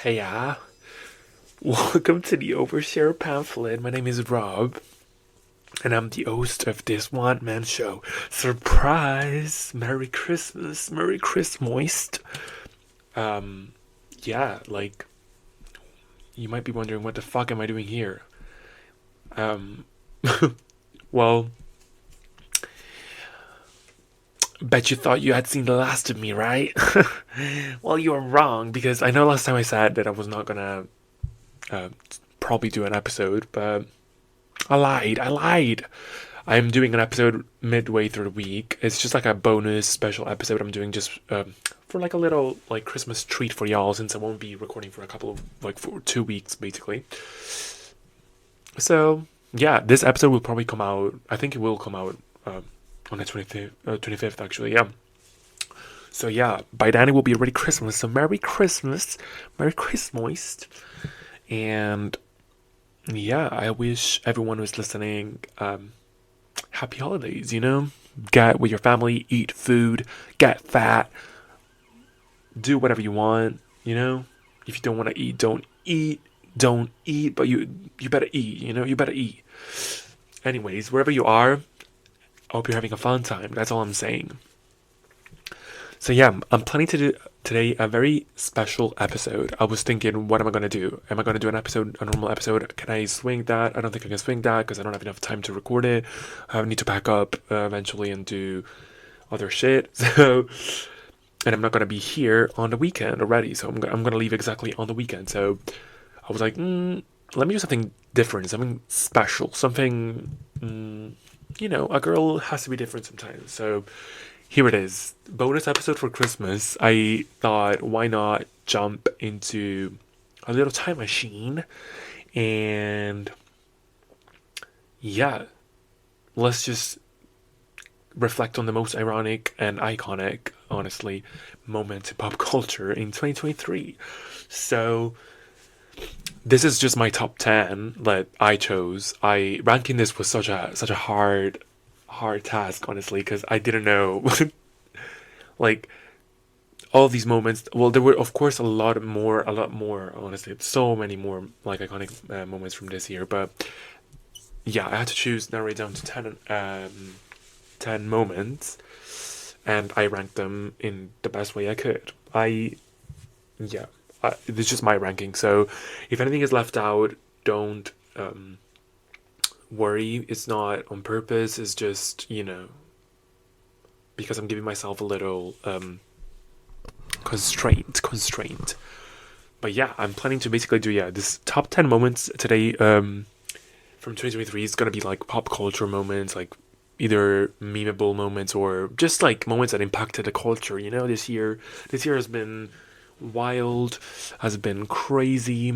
Yeah. Welcome to the Overshare Pamphlet. My name is Rob, and I'm the host of this one man show. Surprise! Merry Christmas! Merry Christmas! Um, yeah, like, you might be wondering what the fuck am I doing here? Um, well, bet you thought you had seen the last of me, right? Well, you were wrong, because I know last time I said that I was not gonna uh, probably do an episode, but I lied. I lied. I'm doing an episode midway through the week. It's just like a bonus special episode I'm doing just for like a little like Christmas treat for y'all, since I won't be recording for a couple of like for 2 weeks basically. So yeah, this episode will probably come out. I think it will come out on the 25th actually. Yeah. So yeah, by then it will be already Christmas. So Merry Christmas, Merry Christmas, and yeah, I wish everyone who's listening happy holidays, you know? Get with your family, eat food, get fat, do whatever you want, you know? If you don't want to eat, don't eat. Don't eat, but you better eat, you know? You better eat. Anyways, wherever you are, I hope you're having a fun time. That's all I'm saying. So yeah, I'm planning to do today a very special episode. I was thinking, what am I going to do? Am I going to do a normal episode? Can I swing that? I don't think I can swing that because I don't have enough time to record it. I need to pack up eventually and do other shit. So, and I'm not going to be here on the weekend already. So I'm going to leave exactly on the weekend. So I was like, let me do something different, something special, something, a girl has to be different sometimes. So here it is. Bonus episode for Christmas. I thought, why not jump into a little time machine and yeah, let's just reflect on the most ironic and iconic, honestly, moments in pop culture in 2023. So this is just my top 10 that I chose. Ranking this was such a hard task, honestly, because I didn't know like all these moments. Well, there were of course a lot more, honestly, so many more like iconic moments from this year, but yeah, I had to narrow it down to 10 moments, and I ranked them in the best way I could. Yeah, it's just my ranking, so if anything is left out, don't worry. It's not on purpose. It's just, because I'm giving myself a little constraint. But yeah, I'm planning to basically do this top 10 moments today from 2023. Is gonna be like pop culture moments, like either memeable moments or just like moments that impacted the culture. This year has been wild, has been crazy.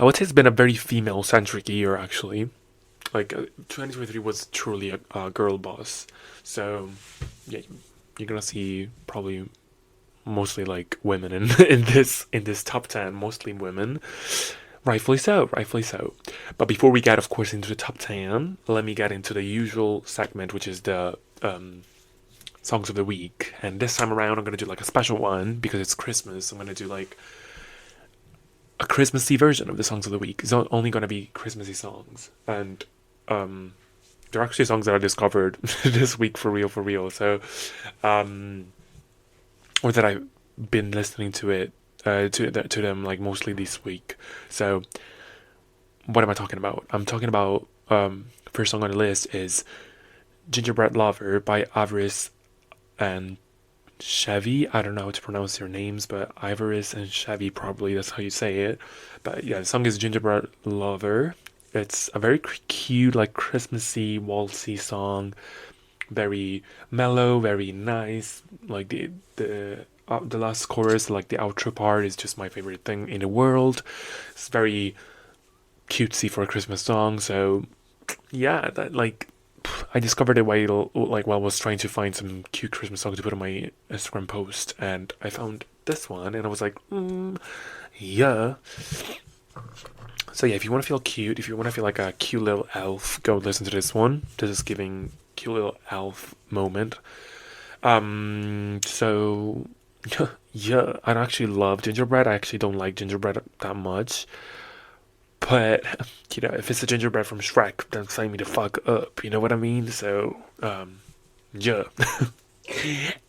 I would say it's been a very female-centric year, actually. Like, 2023 was truly a girl boss. So, yeah, you're gonna see probably mostly like women in this top 10, mostly women. Rightfully so, rightfully so. But before we get, of course, into the top 10, let me get into the usual segment, which is the songs of the week. And this time around, I'm gonna do like a special one because it's Christmas. I'm gonna do like a Christmassy version of the songs of the week. It's only going to be Christmassy songs, and they're actually songs that I discovered this week for real. So, or that I've been listening to them like mostly this week. So, what am I talking about? I'm talking about first song on the list is "Gingerbread Lover" by Avarice and Chevy. I don't know how to pronounce their names, but Ivoris and Chevy, probably that's how you say it. But yeah, the song is Gingerbread Lover. It's a very cute, like Christmassy, waltzy song. Very mellow, very nice. Like the last chorus, like the outro part, is just my favorite thing in the world. It's very cutesy for a Christmas song. So yeah, that like I discovered it while I was trying to find some cute Christmas songs to put on my Instagram post, and I found this one, and I was like, yeah. So yeah, if you want to feel cute, if you want to feel like a cute little elf, go listen to this one. This is giving cute little elf moment. So Yeah, I actually love gingerbread. I actually don't like gingerbread that much. But, if it's a gingerbread from Shrek, then sign me the fuck up. You know what I mean? So, yeah.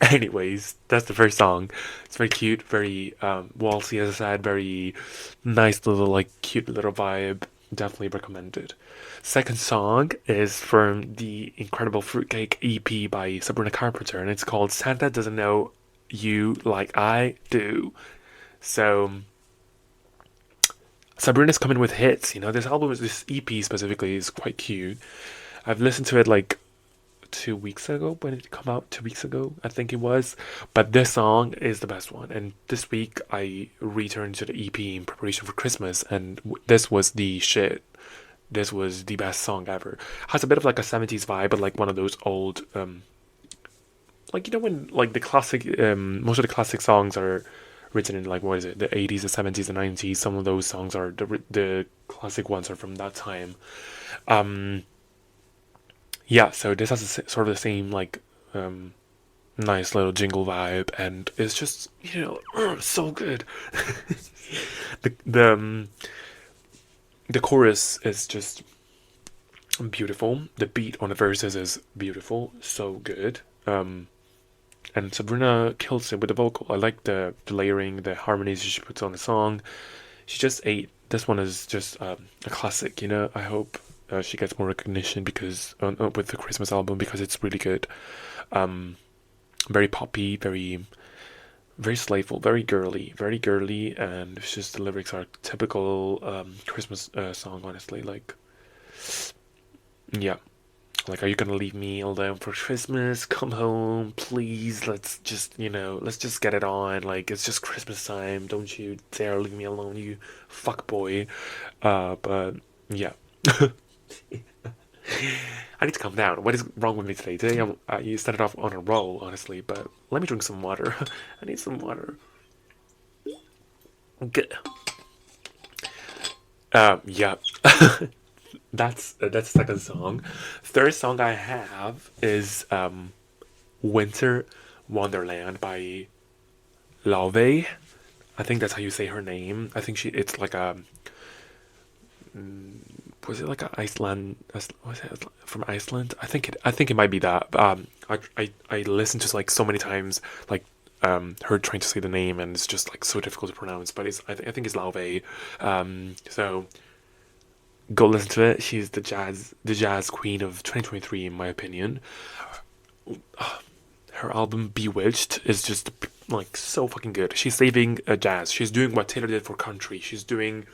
Anyways, that's the first song. It's very cute, very waltzy, as I said, very nice little, like, cute little vibe. Definitely recommended. Second song is from the Incredible Fruitcake EP by Sabrina Carpenter, and it's called Santa Doesn't Know You Like I Do. So, Sabrina's coming with hits. This EP specifically is quite cute. I've listened to it like 2 weeks ago. When did it come out? 2 weeks ago, I think it was. But this song is the best one. And this week I returned to the EP in preparation for Christmas, and this was the shit. This was the best song ever. Has a bit of like a 70s vibe, but like one of those old, like when like the classic, most of the classic songs are written in like what is it, the 80s, the 70s, the 90s. Some of those songs are the classic ones are from that time. Um, yeah, so this has sort of the same like nice little jingle vibe, and it's just so good. the the um, the chorus is just beautiful. The beat on the verses is beautiful, so good. And Sabrina kills it with the vocal. I like the layering, the harmonies she puts on the song. She just ate. This one is just a classic. I hope she gets more recognition because with the Christmas album, because it's really good. Um, Very poppy, very slayful, very girly, and it's just the lyrics are typical Christmas song. Honestly, like yeah, like, are you gonna leave me alone for Christmas? Come home, please. Let's just get it on. Like, it's just Christmas time. Don't you dare leave me alone, you fuck boy. But yeah. I need to calm down. What is wrong with me today? Today, you started off on a roll, honestly, but let me drink some water. I need some water. Good. Yeah. That's the second song. Third song I have is Winter Wonderland by Lauve. I think that's how you say her name. I think it's like a was it like a Iceland? Was it from Iceland? I think it might be that. I listened to like so many times, like her trying to say the name, and it's just like so difficult to pronounce. But I think it's Lauve. So go listen to it. She's the jazz queen of 2023, in my opinion. Her album Bewitched is just like so fucking good. She's saving jazz. She's doing what Taylor did for country. She's doing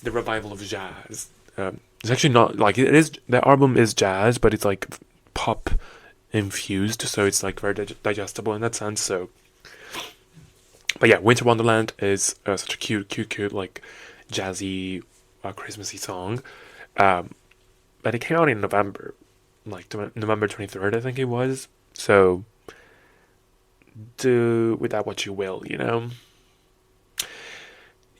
the revival of jazz. It's actually not like it is. The album is jazz, but it's like pop infused, so it's like very digestible in that sense. So, but yeah, Winter Wonderland is such a cute, like jazzy, Christmassy song. But it came out in November, like November 23rd, I think it was. So, do with that what you will,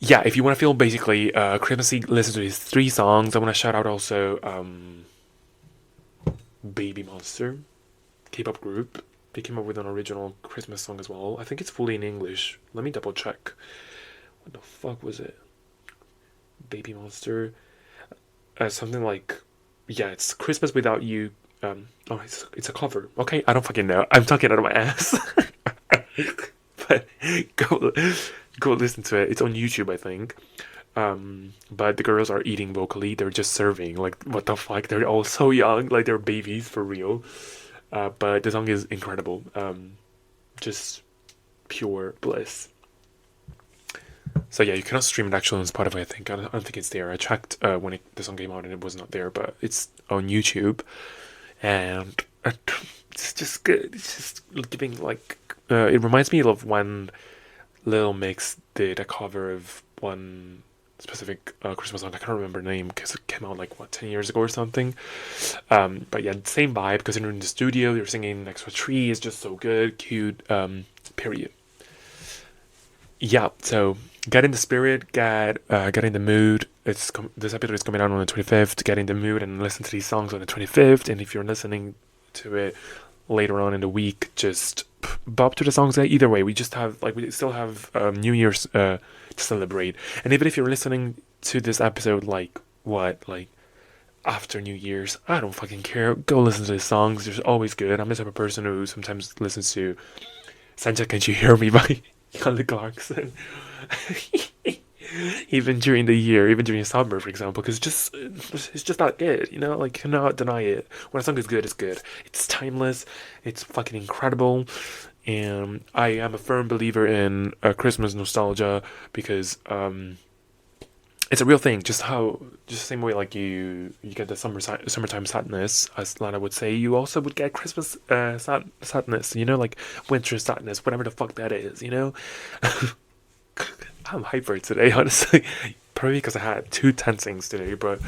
Yeah, if you want to feel basically Christmassy, listen to these three songs. I want to shout out also Baby Monster, K-pop group. They came up with an original Christmas song as well. I think it's fully in English. Let me double check. What the fuck was it? Baby Monster. Something like, yeah, it's Christmas Without You. It's a cover. Okay, I don't fucking know. I'm talking out of my ass. But go listen to it. It's on YouTube, I think. But the girls are eating vocally. They're just serving. Like, what the fuck? They're all so young. Like, they're babies for real. But the song is incredible. Just pure bliss. So yeah, you cannot stream it actually on Spotify. I think I don't think it's there. I checked when the song came out and it was not there, but it's on YouTube, and it's just good. It's just giving like it reminds me of when Lil Mix did a cover of one specific Christmas song. I can't remember the name because it came out like 10 years ago or something. But yeah, same vibe because they're in the studio. They're singing next to a tree. It's just so good, cute. Period. Yeah, so get in the spirit, get in the mood. This episode is coming out on the 25th. Get in the mood and listen to these songs on the 25th. And if you're listening to it later on in the week, just bob to the songs. Either way, we just have like we still have New Year's to celebrate. And even if you're listening to this episode like after New Year's, I don't fucking care. Go listen to the songs. They're always good. I'm the type of person who sometimes listens to Santa Can't You Hear Me by Kelly Clarkson. Even during the year, even during summer, for example, because it's just not good, you know. Like, cannot deny it. When a song is good, it's good. It's timeless. It's fucking incredible. And I am a firm believer in Christmas nostalgia because it's a real thing. Just the same way like you get the summertime sadness, as Lana would say, you also would get Christmas sadness. You know, like winter sadness, whatever the fuck that is. You know. I'm hyper today, honestly. Probably because I had 2 tensings today, but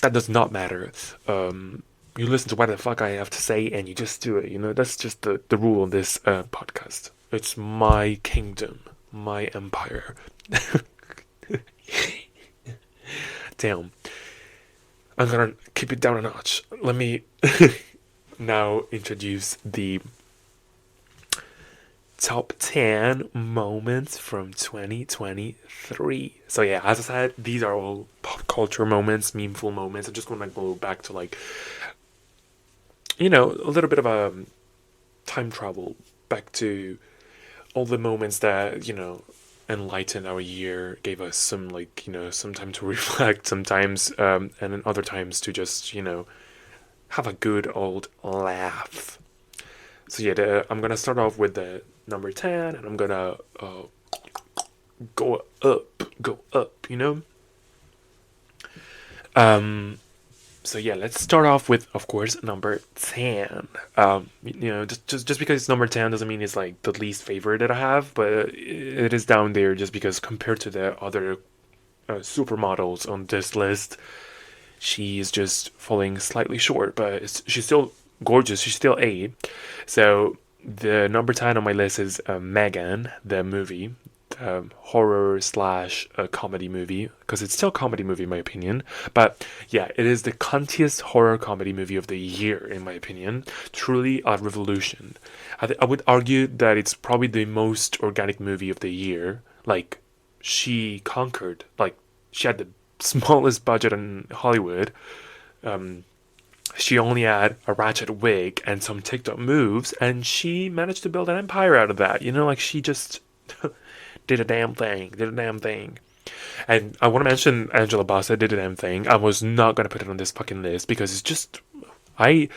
that does not matter. You listen to what the fuck I have to say and you just do it, you know? That's just the rule of this podcast. It's my kingdom, my empire. Damn. I'm gonna keep it down a notch. Let me now introduce the top 10 moments from 2023. So yeah, as I said, these are all pop culture moments, memeful moments. I'm just gonna go back to like, you know, a little bit of a time travel back to all the moments that, you know, enlightened our year, gave us some like, you know, some time to reflect sometimes, and then other times to just, you know, have a good old laugh. So yeah, I'm gonna start off with the number 10, and I'm gonna go up, you know. So yeah, let's start off with, of course, number 10. You know, just because it's number 10 doesn't mean it's like the least favorite that I have, but it is down there just because compared to the other supermodels on this list, she is just falling slightly short. But she's still gorgeous. She's still A. So the number 10 on my list is Megan, the movie, horror slash comedy movie, because it's still a comedy movie in my opinion. But yeah, it is the cuntiest horror comedy movie of the year in my opinion. Truly a revolution. I would argue that it's probably the most organic movie of the year. Like, she conquered. Like, she had the smallest budget in Hollywood. She only had a ratchet wig and some TikTok moves, and she managed to build an empire out of that. You know, like, she just did a damn thing. And I want to mention Angela Bassett did a damn thing. I was not going to put it on this fucking list because it's just, I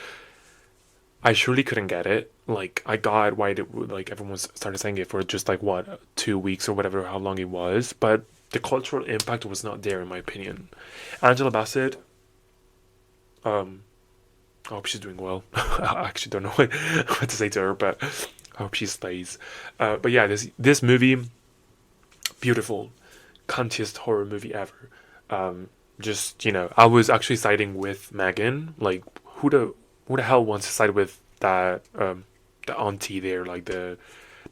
surely couldn't get it. Like, I got why like everyone started saying it for just like what, 2 weeks or whatever, how long it was, but the cultural impact was not there in my opinion. Angela Bassett, I hope she's doing well. I actually don't know what to say to her, but I hope she stays. But yeah, this movie, beautiful, cuntiest horror movie ever. Just, you know, I was actually siding with Megan. Like, who the hell wants to side with that the auntie there, like that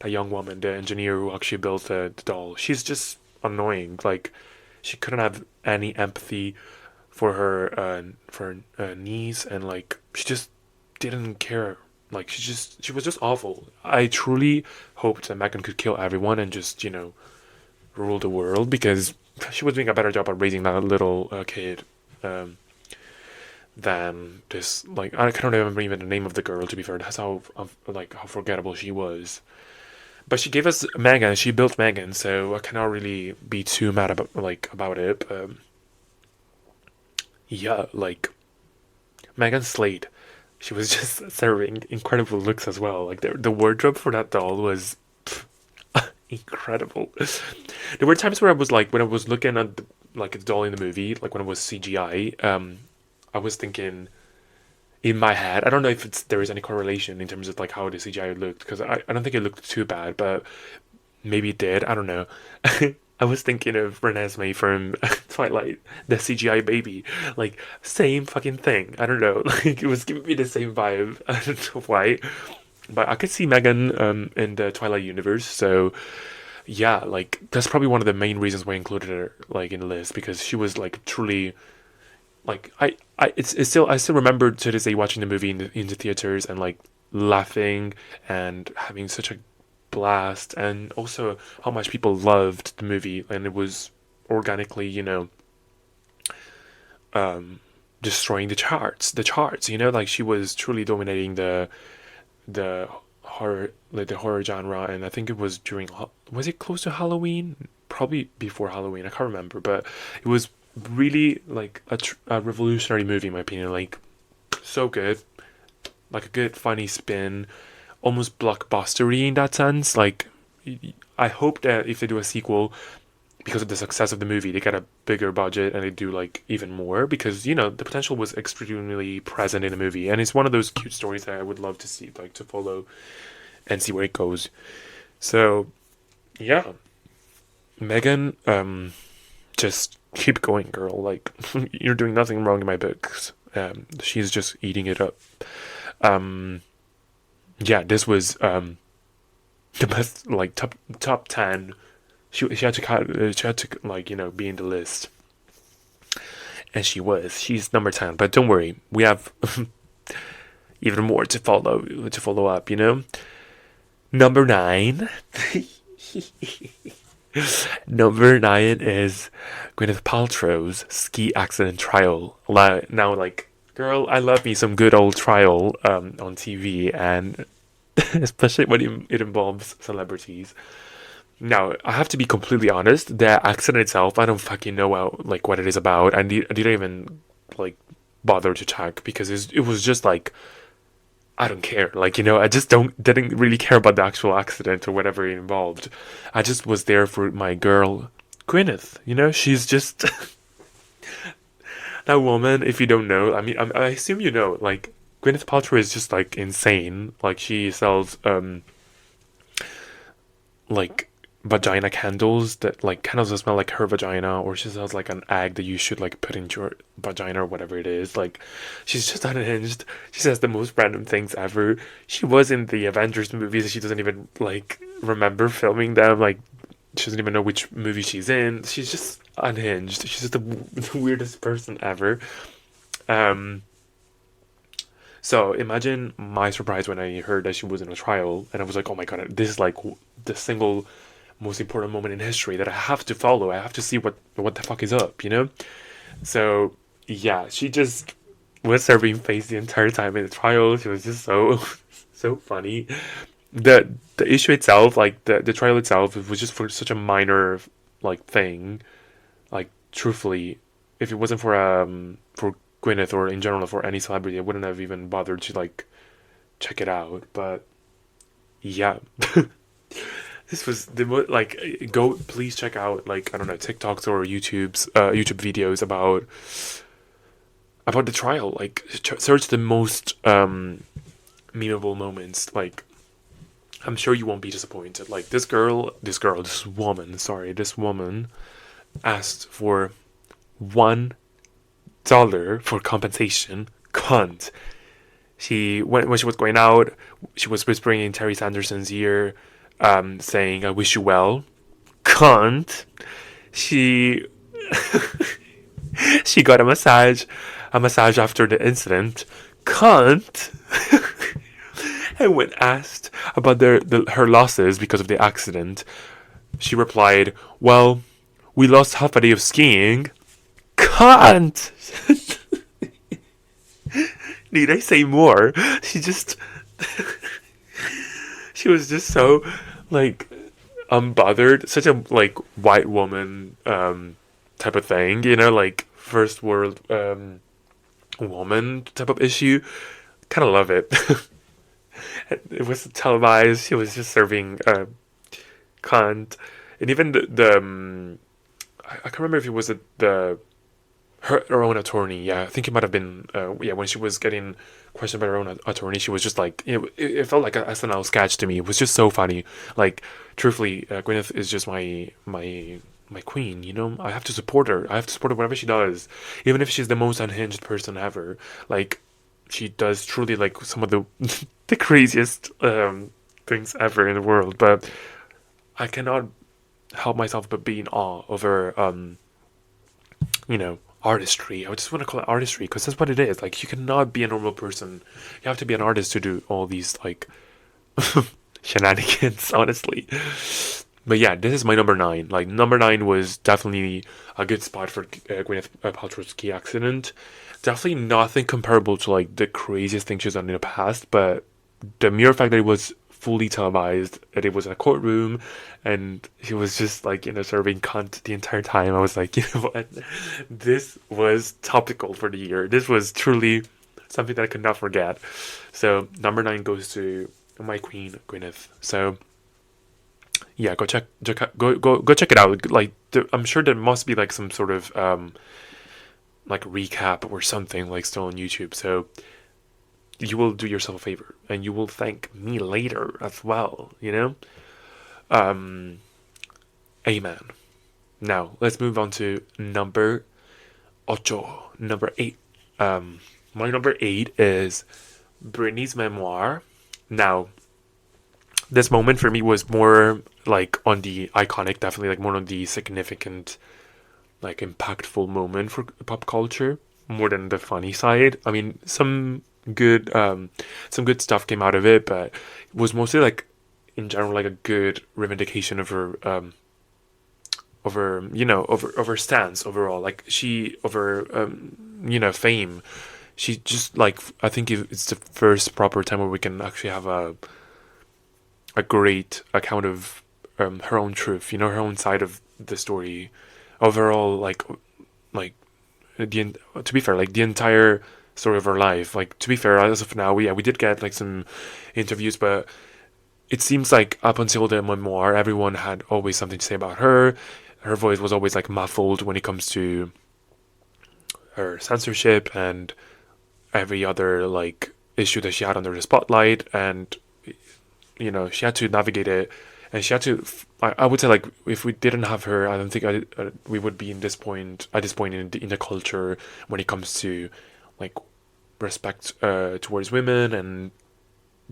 young woman, the engineer who actually built the doll? She's just annoying. Like, she couldn't have any empathy for her niece, and like she just didn't care. Like, she was just awful. I truly hoped that Megan could kill everyone and just, you know, rule the world, because she was doing a better job at raising that little kid than this. Like, I can't remember even the name of the girl, to be fair. That's how forgettable she was. But she gave us Megan. She built Megan, so I cannot really be too mad about it. Yeah, like, Megan slayed. She was just serving incredible looks as well. Like, the wardrobe for that doll was incredible. There were times where I was like, when I was looking at the doll in the movie, like when it was CGI, I was thinking in my head, I don't know if there is any correlation in terms of like how the CGI looked, because I don't think it looked too bad, but maybe it did. I don't know. I was thinking of Renesmee from Twilight, the CGI baby. Like, same fucking thing. I don't know. Like, it was giving me the same vibe. I don't know why. But I could see Megan in the Twilight universe. So, yeah, like, that's probably one of the main reasons why I included her, like, in the list. Because she was, like, truly... Like, I still remember to this day watching the movie in the theaters and, like, laughing and having such a blast, and also how much people loved the movie, and it was organically, um, destroying the charts. Like she was truly dominating the horror, like the horror genre. And I think it was was it close to Halloween? Probably before Halloween. I can't remember, but it was really like a revolutionary movie in my opinion. Like so good, like a good funny spin, almost blockbustery in that sense. Like I hope that if they do a sequel, because of the success of the movie, they get a bigger budget and they do like even more, because the potential was extremely present in the movie, and it's one of those cute stories that I would love to see, like to follow and see where it goes. So yeah, Megan, just keep going, girl. Like you're doing nothing wrong in my books. She's just eating it up. Um, yeah, this was the best, like top 10. She had to like be in the list, and she's number 10. But don't worry, we have even more to follow up. Number 9. Number 9 is Gwyneth Paltrow's ski accident trial. Now, like, girl, I love me some good old trial on TV, and especially when it involves celebrities. Now, I have to be completely honest. The accident itself, I don't fucking know like what it is about. I didn't even like bother to check, because it was just like I don't care. Like I just didn't really care about the actual accident or whatever it involved. I just was there for my girl, Gwyneth. She's just that woman. If you don't know, I mean, I assume you know. Like Gwyneth Paltrow is just like insane. Like she sells like vagina candles, that like candles that smell like her vagina, or she sells like an egg that you should like put into your vagina or whatever it is. Like she's just unhinged. She says the most random things ever. She was in the Avengers movies and she doesn't even like remember filming them. Like she doesn't even know which movie she's in. She's just unhinged. She's just the weirdest person ever. um so imagine my surprise when I heard that she was in a trial, and I was like, oh my god, this is like the single most important moment in history that I have to follow. I have to see what the fuck is up. So yeah, she just was serving face the entire time in the trial. She was just so so funny. The issue itself, like the trial itself, it was just for such a minor like thing. Like truthfully, if it wasn't for Gwyneth, or in general for any celebrity, I wouldn't have even bothered to like check it out. But yeah. This was go please check out, like, I don't know, TikToks or YouTube videos about the trial. Like search the most memeable moments. Like I'm sure you won't be disappointed. Like this woman asked for $1 for compensation. Cunt. When she was going out, she was whispering in Terry Sanderson's ear, saying, "I wish you well." Cunt. She she got a massage after the incident. Cunt. And when asked about her losses because of the accident, she replied, "Well, we lost half a day of skiing." Cunt. Need I say more? She was just so like unbothered, such a like white woman type of thing, like first world woman type of issue. Kind of love it. It was televised. She was just serving cunt, and even I can't remember if it was her own attorney. Yeah, I think it might have been. Yeah, when she was getting questioned by her own attorney, she was just like, it felt like a SNL sketch to me. It was just so funny. Like, truthfully, Gwyneth is just my queen. I have to support her. I have to support her whatever she does, even if she's the most unhinged person ever. Like, she does truly like some of the the craziest things ever in the world. But I cannot help myself but be in awe of her. artistry. I just want to call it artistry because that's what it is. Like, you cannot be a normal person. You have to be an artist to do all these like shenanigans, honestly. But yeah, this is my number nine. Like, number nine was definitely a good spot for Gwyneth Paltrow's ski accident. Definitely nothing comparable to like the craziest thing she's done in the past, but the mere fact that it was fully televised, that it was in a courtroom, and he was just like, serving cunt the entire time. I was like, you know what? This was topical for the year. This was truly something that I could not forget. So number nine goes to my queen, Gwyneth. So yeah, go check it out. Like, I'm sure there must be like some sort of like recap or something like still on YouTube. So you will do yourself a favor and you will thank me later as well, Um, amen. Now, let's move on to number ocho, number eight. My number eight is Britney's memoir. Now, this moment for me was more like on the iconic, definitely like more on the significant, like impactful moment for pop culture, more than the funny side. I mean, good some good stuff came out of it, but it was mostly like in general like a good revindication of her of her stance overall. Like, she of her fame. She just like, I think it's the first proper time where we can actually have a great account of her own truth, her own side of the story overall. Like to be fair, like the entire story of her life. Like, to be fair, as of now, we did get like some interviews, but it seems like up until the memoir, everyone had always something to say about her. Her voice was always like muffled when it comes to her censorship and every other like issue that she had under the spotlight, and she had to navigate it, and she had to. I would say, like, if we didn't have her, I don't think we would be at this point in the culture when it comes to like respect towards women, and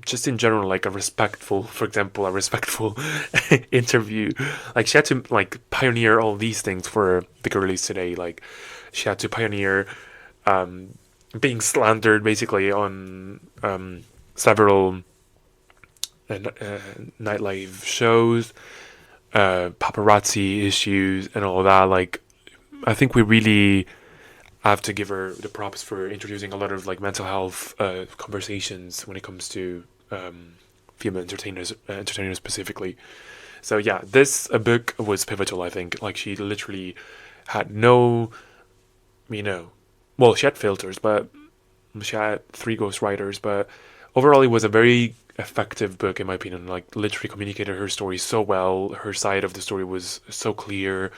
just in general, like for example, a respectful interview. Like, she had to like pioneer all these things for the girlies today. Like, she had to pioneer being slandered basically on several nightlife shows, paparazzi issues, and all that. Like, I think we really have to give her the props for introducing a lot of like mental health conversations when it comes to female entertainers specifically. So yeah, this book was pivotal. I think, like, she literally had no, well, she had filters, but she had three ghostwriters, but overall it was a very effective book in my opinion. Like, literally communicated her story so well. Her side of the story was so clear.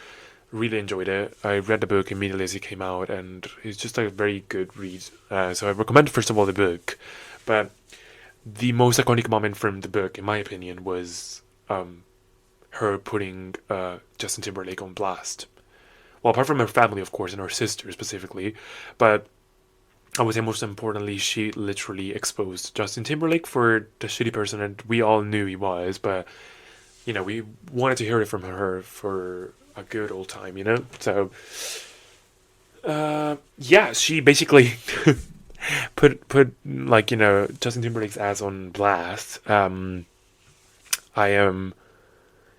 Really enjoyed it. I read the book immediately as it came out, and it's just a very good read. So I recommend, first of all, the book. But the most iconic moment from the book, in my opinion, was her putting Justin Timberlake on blast. Well, apart from her family, of course, and her sister specifically, but I would say most importantly, she literally exposed Justin Timberlake for the shitty person that we all knew he was, but we wanted to hear it from her for a good old time, So, yeah, she basically put like, Justin Timberlake's ass on blast. I am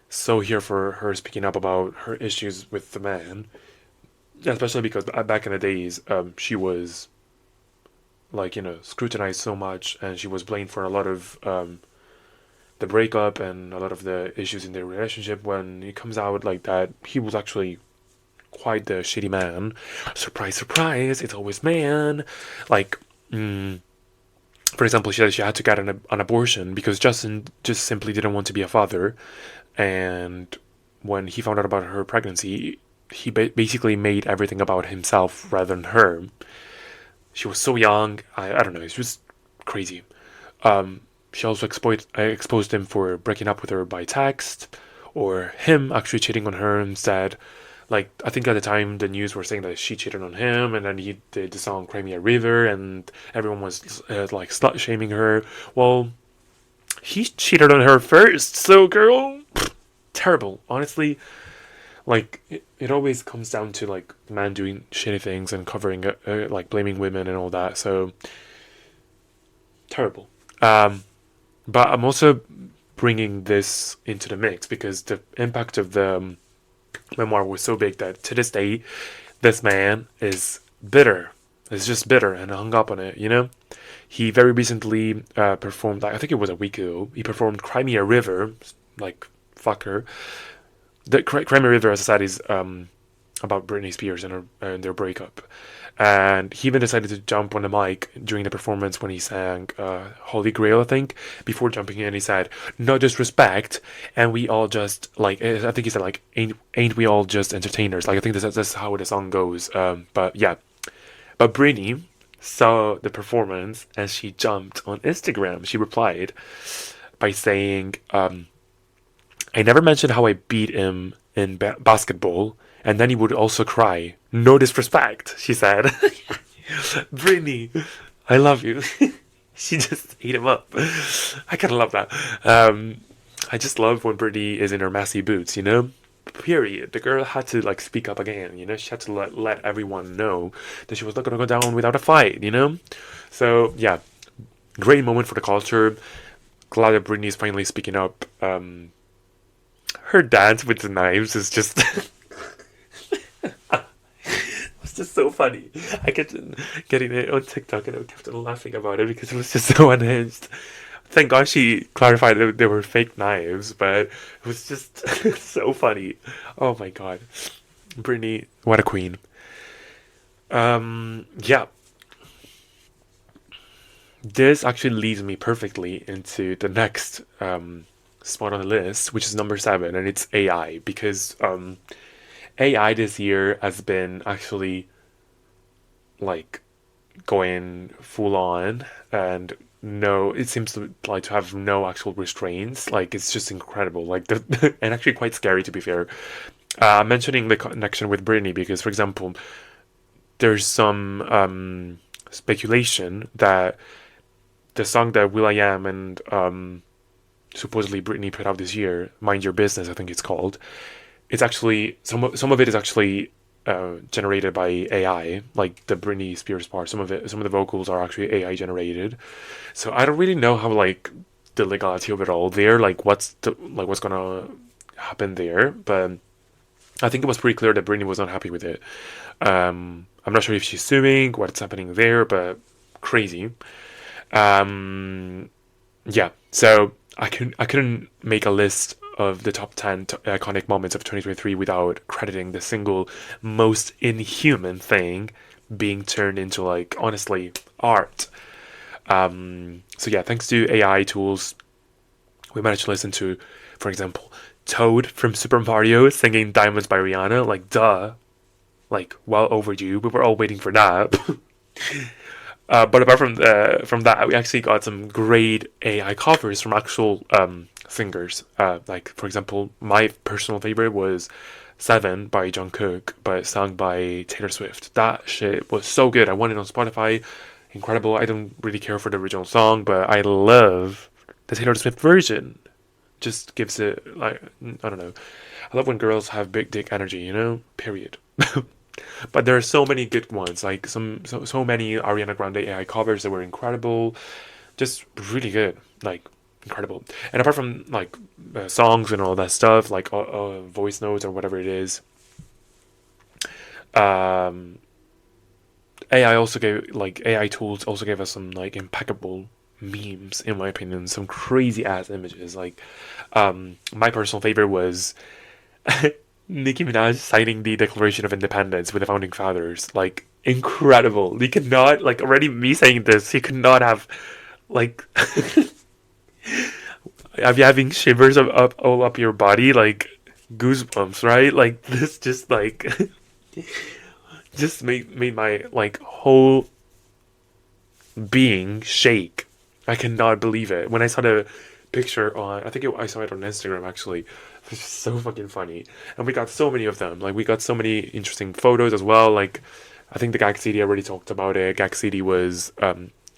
so here for her speaking up about her issues with the man, especially because back in the days, she was like, scrutinized so much, and she was blamed for a lot of the breakup and a lot of the issues in their relationship. When it comes out like that, he was actually quite the shitty man. Surprise, surprise, it's always man. Like, for example, she said she had to get an abortion because Justin just simply didn't want to be a father. And when he found out about her pregnancy, he basically made everything about himself rather than her. She was so young. I don't know. It's just crazy. She also exposed him for breaking up with her by text, or him actually cheating on her instead. Like, I think at the time the news were saying that she cheated on him, and then he did the song "Cry Me a River," and everyone was like slut shaming her. Well, he cheated on her first, so girl, terrible. Honestly, like it always comes down to like man doing shitty things and covering like blaming women and all that. So terrible. But I'm also bringing this into the mix because the impact of the memoir was so big that to this day, this man is bitter. Is just bitter and hung up on it. You know, he very recently performed. I think it was a week ago. He performed "Crimea River," like fucker. The Crimea River, as I said, is about Britney Spears and their breakup. And he even decided to jump on the mic during the performance when he sang Holy Grail, I think. Before jumping in, he said, "No disrespect," and we all just like. I think he said like, "Ain't we all just entertainers?" Like I think that's how the song goes. But yeah, but Britney saw the performance and she jumped on Instagram. She replied by saying, "I never mentioned how I beat him in basketball." And then he would also cry. "No disrespect," she said. Britney, I love you. She just ate him up. I kind of love that. I just love when Britney is in her messy boots, you know? Period. The girl had to like speak up again, you know? She had to let everyone know that she was not going to go down without a fight, you know? So, yeah. Great moment for the culture. Glad that Britney is finally speaking up. Her dance with the knives is just... It's just so funny. I kept getting it on TikTok and I kept laughing about it because it was just so unhinged. Thank God she clarified that they were fake knives, but it was just so funny. Oh my God. Britney, what a queen. Yeah. This actually leads me perfectly into the next spot on the list, which is number 7, and it's AI, because AI this year has been actually like going full on, and no, it seems to like to have no actual restraints. Like it's just incredible. Like and actually quite scary to be fair. I'm mentioning the connection with Britney because, for example, there's some speculation that the song that will.i.am and supposedly Britney put out this year, "Mind Your Business," I think it's called. It's actually some of it is actually generated by AI, like the Britney Spears part. Some of the vocals are actually AI generated. So I don't really know how like the legality of it all there, like what's gonna happen there. But I think it was pretty clear that Britney was not happy with it. I'm not sure if she's suing, what's happening there, but crazy. Um, yeah, so I couldn't make a list of the top 10 iconic moments of 2023 without crediting the single most inhuman thing being turned into like honestly art. So yeah, thanks to AI tools, we managed to listen to, for example, Toad from Super Mario singing "Diamonds" by Rihanna. Like duh, like well overdue. We were all waiting for that. But apart from that, we actually got some great AI covers from actual singers. Like for example, my personal favorite was "Seven" by Jungkook, but sung by Taylor Swift. That shit was so good. I want it on Spotify. Incredible. I don't really care for the original song, but I love the Taylor Swift version. Just gives it like I don't know. I love when girls have big dick energy, you know? Period. But there are so many good ones, like so many Ariana Grande AI covers that were incredible, just really good, like incredible. And apart from like songs and all that stuff, like voice notes or whatever it is, um, AI tools also gave us some like impeccable memes, in my opinion, some crazy ass images. Like, my personal favorite was Nicki Minaj signing the Declaration of Independence with the founding fathers. Like, incredible. You cannot, like, already me saying this, you could not have, like, have you having shivers up all up your body, like, goosebumps, right? Like, this just, like, just made my, like, whole being shake. I cannot believe it. When I saw the picture on, I saw it on Instagram actually. It was just so fucking funny. And we got so many of them. Like, we got so many interesting photos as well. Like, I think the Gag City, I already talked about it. Gag City was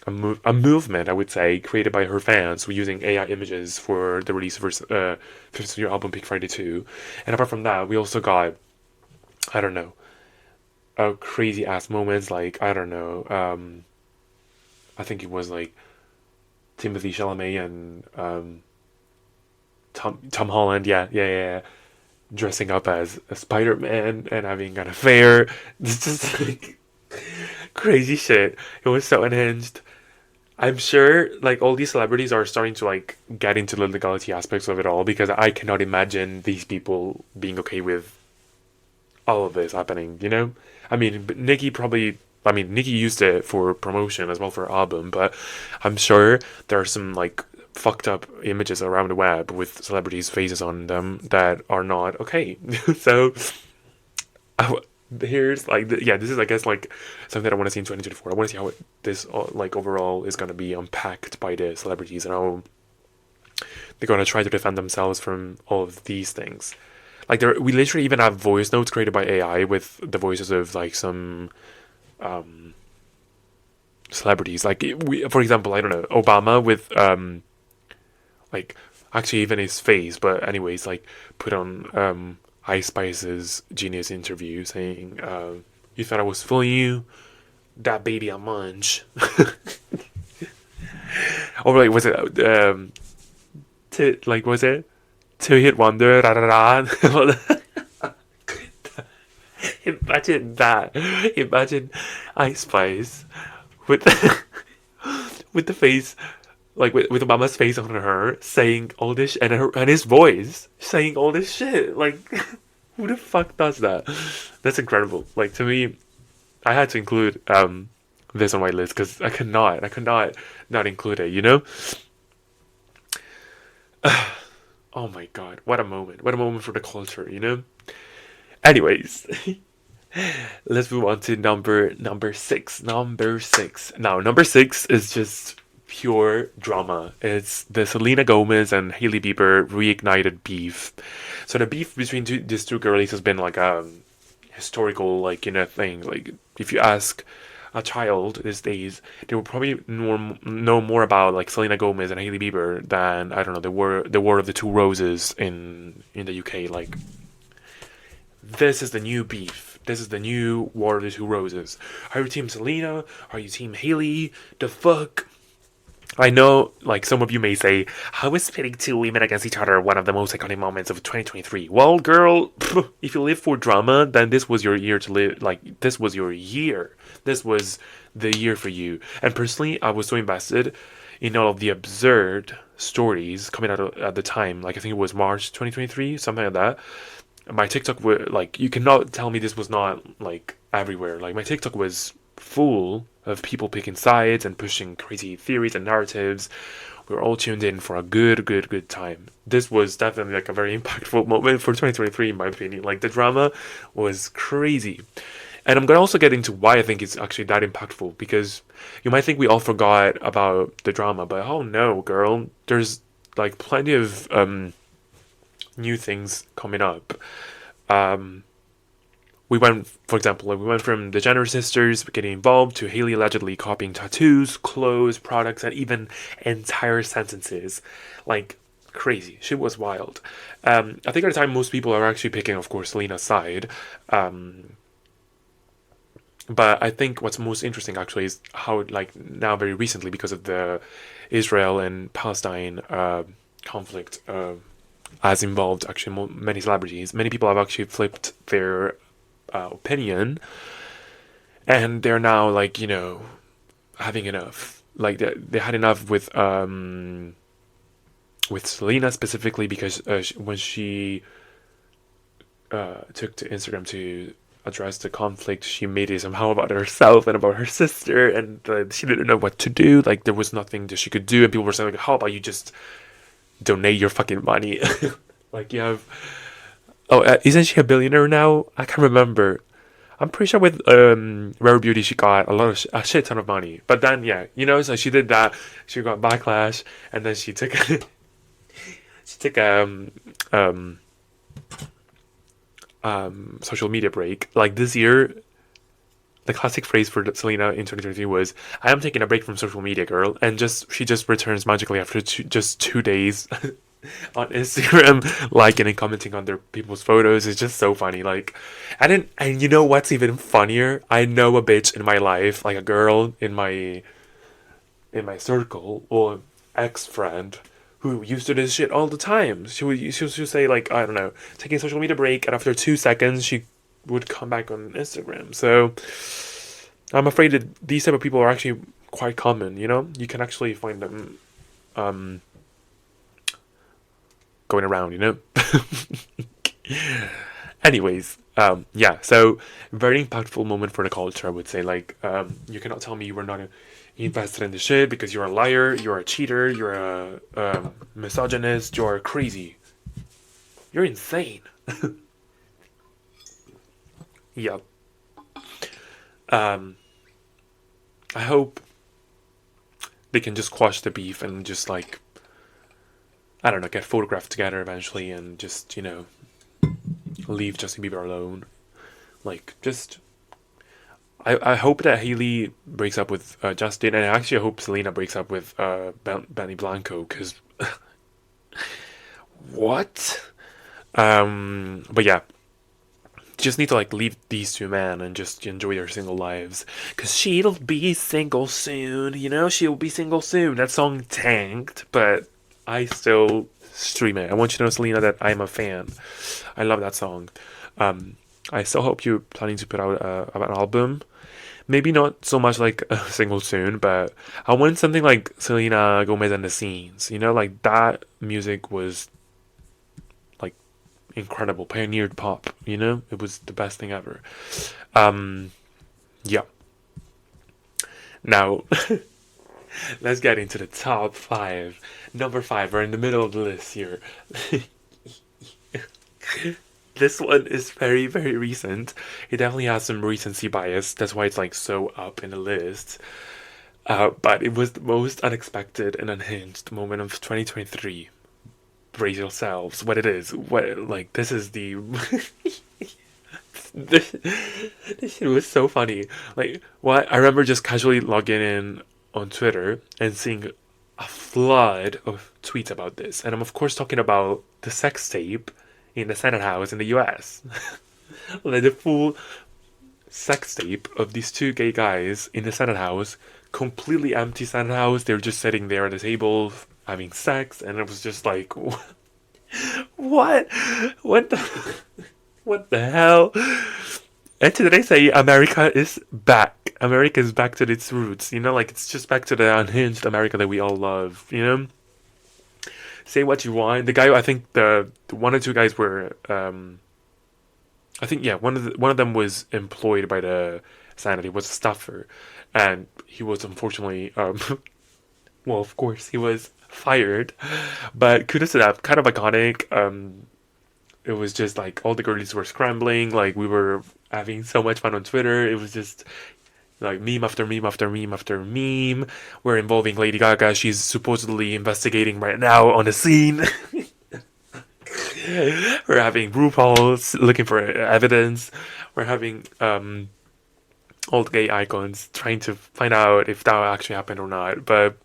a movement, I would say, created by her fans using AI images for the release of her 50th year album Pink Friday 2. And apart from that, we also got, I don't know, crazy ass moments like, I don't know, I think it was like Timothy Chalamet and Tom Holland, yeah, dressing up as a Spider Man and having an affair. It's just like crazy shit. It was so unhinged. I'm sure like all these celebrities are starting to like get into the legality aspects of it all because I cannot imagine these people being okay with all of this happening, you know? I mean, Nicki probably, I mean, Nicki used it for promotion as well for her album, but I'm sure there are some like fucked up images around the web with celebrities' faces on them that are not okay. So I, here's like, yeah, this is, I guess, like something that I want to see in 2024. I want to see how this, like, overall is going to be unpacked by the celebrities and how they're going to try to defend themselves from all of these things. Like we literally even have voice notes created by AI with the voices of like some celebrities. Like for example, I don't know, Obama with like actually even his face, but anyways, like put on Ice Spice's Genius interview saying, "You thought I was fooling you? That baby I munch." Or like was it was it Two Hit Wonder? Da, da, da. Imagine that. Imagine Ice Spice with with the face, like with Obama's face on her, saying all this, and his voice saying all this shit. Like, who the fuck does that? That's incredible. Like to me, I had to include this on my list because I could not include it. You know? Oh my god, what a moment! What a moment for the culture. You know? Anyways. Let's move on to number six. Number six. Now, number six is just pure drama. It's the Selena Gomez and Hailey Bieber reignited beef. So the beef between these two girlies has been like a historical, like, you know, thing. Like if you ask a child these days, they will probably know more about like Selena Gomez and Hailey Bieber than, I don't know, the War of the Two Roses in the UK. Like, this is the new beef. This is the new War of the Two Roses. Are you Team Selena? Are you Team Hailey? The fuck? I know, like, some of you may say, how is pitting two women against each other one of the most iconic moments of 2023? Well, girl, if you live for drama, then this was your year to live. Like, this was your year. This was the year for you. And personally, I was so invested in all of the absurd stories coming out at the time. Like, I think it was March 2023, something like that. My TikTok was like, you cannot tell me this was not like everywhere. Like my TikTok was full of people picking sides and pushing crazy theories and narratives. We were all tuned in for a good time. This was definitely like a very impactful moment for 2023 in my opinion. Like the drama was crazy. And I'm gonna also get into why I think it's actually that impactful, because you might think we all forgot about the drama, but oh no, girl, there's like plenty of new things coming up. Um, we went, for example, like we went from the Jenner sisters getting involved to Hailey allegedly copying tattoos, clothes, products, and even entire sentences. Like, crazy. Shit was wild. I think at the time most people are actually picking, of course, Selena's side. But I think what's most interesting actually is how, like, now very recently, because of the Israel and Palestine conflict, has involved actually many celebrities. Many people have actually flipped their opinion, and they're now like, you know, having enough. Like they had enough with Selena specifically, because when she took to Instagram to address the conflict, she made it somehow about herself and about her sister, and she didn't know what to do. Like there was nothing that she could do, and people were saying, like, how about you just donate your fucking money? Like you have, oh, isn't she a billionaire now? I can't remember. I'm pretty sure with Rare Beauty she got a shit ton of money. But then yeah, you know, so she did that. She got backlash, and then she took she took social media break. Like this year, the classic phrase for Selena in 2023 was, "I am taking a break from social media, girl," and she just returns magically after just 2 days on Instagram, liking and commenting on their people's photos. It's just so funny. Like, and you know what's even funnier? I know a bitch in my life, like a girl in my circle or ex friend who used to do this shit all the time. She would say like, I don't know, taking a social media break, and after 2 seconds she would come back on Instagram. So I'm afraid that these type of people are actually quite common. You can actually find them going around. Anyways, yeah. So very impactful moment for the culture, I would say. Like, you cannot tell me you were not invested in the shit because you're a liar, you're a cheater, you're a misogynist, you're crazy, you're insane. Yeah. Um, I hope they can just quash the beef and just like, I don't know, get photographed together eventually and just leave Justin Bieber alone. Like, just I hope that Hailey breaks up with Justin, and actually I hope Selena breaks up with Benny Blanco, because what? But yeah, just need to like leave these two men and just enjoy their single lives, because she'll be single soon. She'll be single soon. That song tanked, but I still stream it. I want you to know, Selena, that I'm a fan. I love that song. I still hope you're planning to put out an album. Maybe not so much like a single soon, but I want something like Selena Gomez and the Scenes. Like that music was like incredible, pioneered pop. It was the best thing ever. Yeah. Now, let's get into the top five. Number five, we're in the middle of the list here. This one is very, very recent. It definitely has some recency bias. That's why it's like so up in the list. But it was the most unexpected and unhinged moment of 2023. Brace yourselves. What it is. This is the. This shit was so funny. Like, what? I remember just casually logging in on Twitter and seeing a flood of tweets about this. And I'm, of course, talking about the sex tape in the Senate House in the US. Like the full sex tape of these two gay guys in the Senate House, completely empty Senate House. They're just sitting there at the table having sex, and it was just like, what? What the, what the hell? And today say America is back. America is back to its roots. Like it's just back to the unhinged America that we all love. Say what you want. The guy, I think the one or two guys were, I think yeah, one of them was employed by the Senate. He was a staffer, and he was unfortunately, well, of course, he was fired. But kudos to that, kind of iconic. It was just like all the girlies were scrambling. Like we were having so much fun on Twitter. It was just like meme after meme after meme after meme. We're involving Lady Gaga. She's supposedly investigating right now on the scene. We're having RuPaul's looking for evidence. We're having all the gay icons trying to find out if that actually happened or not. But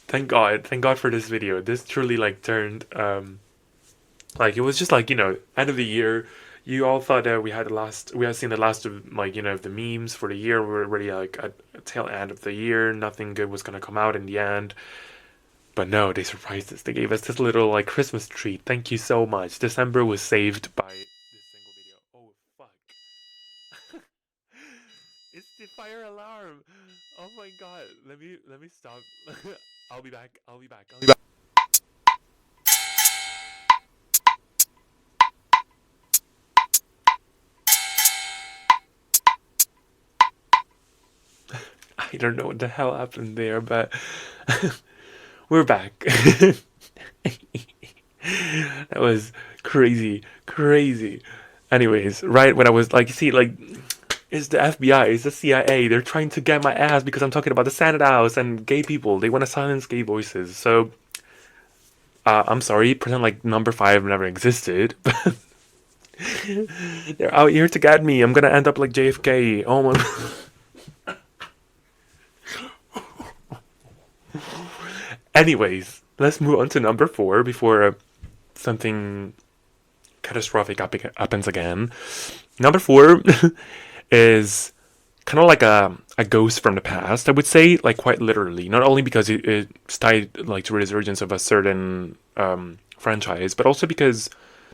thank God for this video. This truly like turned like it was just like end of the year. You all thought that we had seen the last of like the memes for the year. We're already like at tail end of the year. Nothing good was gonna come out in the end. But no, they surprised us. They gave us this little like Christmas treat. Thank you so much. December was saved by this single video. Oh fuck! It's the fire alarm. Oh my god. Let me stop. I'll be back. I'll be back. I'll be back. I don't know what the hell happened there, but we're back. That was crazy, crazy. Anyways, right when I was like, see, like, it's the FBI, it's the CIA. They're trying to get my ass because I'm talking about the Senate House and gay people. They want to silence gay voices. So, I'm sorry, pretend like number five never existed. They're out here to get me. I'm gonna end up like JFK. Oh my. Anyways, let's move on to number 4 before something catastrophic happens again. Number 4 is kind of like a ghost from the past, I would say, like quite literally. Not only because it's tied like to resurgence of a certain franchise, but also because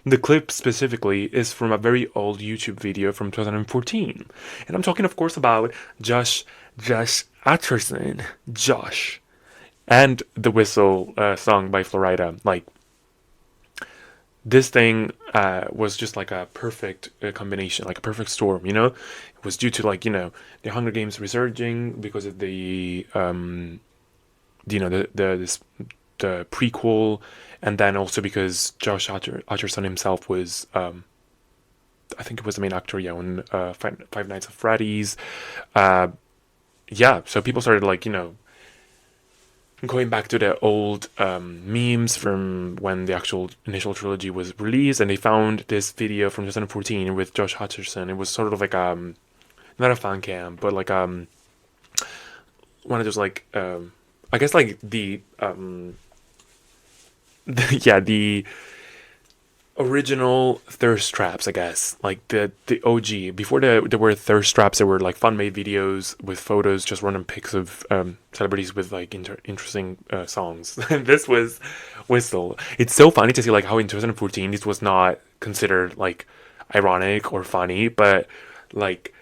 the clip specifically is from a very old YouTube video from 2014, and I'm talking, of course, about Josh Atcherson, Josh, and the Whistle song by Florida. Like, this thing was just like a perfect combination, like a perfect storm, you know? It was due to, like, you know, the Hunger Games resurging because of the, you know, the prequel, and then also because Josh Hutcherson himself was, I think it was the main actor, yeah, on Five Nights at Freddy's. Yeah, so people started, like, you know, going back to the old memes from when the actual initial trilogy was released, and they found this video from 2014 with Josh Hutcherson. It was sort of like not a fan cam, but like one of those, like I guess like the yeah, the original thirst traps, I guess, like the OG. Before there were thirst traps, there were like fan made videos with photos, just random pics of celebrities with like interesting songs. And this was Whistle. It's so funny to see like how in 2014 this was not considered like ironic or funny, but like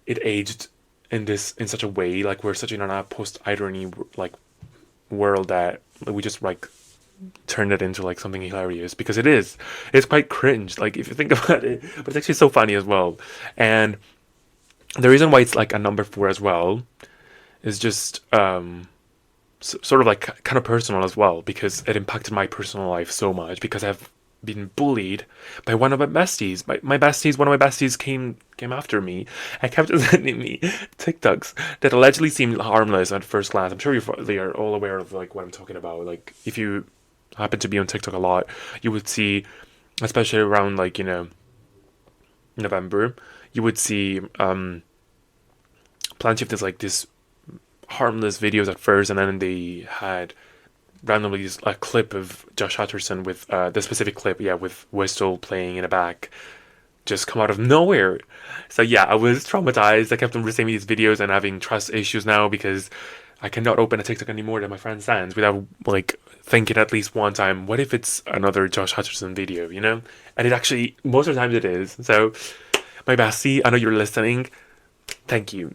it aged in such a way, like we're such in a post irony like world that we just like turned it into like something hilarious, because it's quite cringe, like if you think about it, but it's actually so funny as well. And the reason why it's like a number 4 as well is just sort of like kind of personal as well, because it impacted my personal life so much, because I've been bullied by one of my besties. My besties, one of my besties came after me. I kept sending me TikToks that allegedly seemed harmless at first glance. I'm sure they are all aware of like what I'm talking about. Like, if you happen to be on TikTok a lot, you would see, especially around like, you know, November, you would see plenty of this harmless videos at first, and then they had randomly a clip of Josh Hutcherson with the specific clip, yeah, with Whistle playing in the back, just come out of nowhere. So yeah, I was traumatized. I kept on receiving these videos and having trust issues now, because I cannot open a TikTok anymore that my friend sends without like thinking at least one time, what if it's another Josh Hutcherson video, you know? And it actually, most of the time it is. So my bestie, I know you're listening. Thank you.